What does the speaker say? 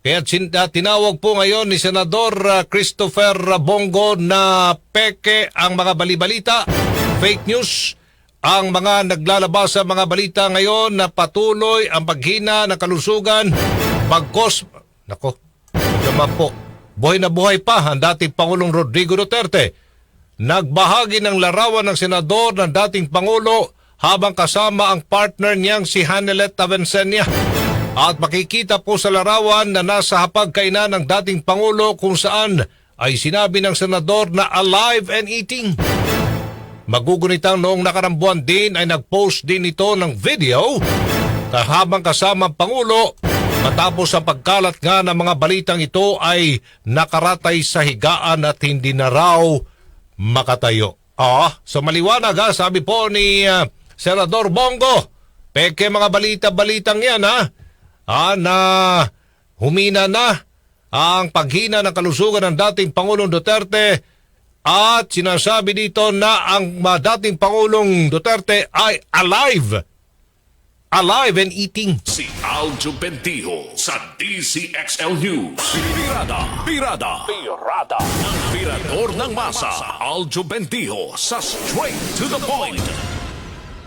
Kaya tinawag po ngayon ni Senador Christopher Bongo na peke ang mga balibalita, fake news, ang mga naglalabas sa mga balita ngayon na patuloy ang paghina ng kalusugan, bagkos, nako, naman po, buhay na buhay pa ang dating Pangulong Rodrigo Duterte. Nagbahagi ng larawan ng senador ng dating Pangulo habang kasama ang partner niyang si Hanelet Avicennia. At makikita po sa larawan na nasa hapagkainan ng dating Pangulo kung saan ay sinabi ng senador na alive and eating. Magugunitang noong nakarang buwan din ay nagpost din ito ng video habang kasama ang Pangulo matapos ang pagkalat nga ng mga balitang ito ay nakaratay sa higaan at hindi na raw makatayo. So maliwanag sabi po ni Senador Bongo, peke mga balita-balitang yan na humina na ang paghina ng kalusugan ng dating Pangulong Duterte at sinasabi dito na ang dating Pangulong Duterte ay alive and eating. Si Aljo Bendijo sa DCXL News. Birada. Ang birador ng masa. Aljo Bendijo sa Straight to the Point.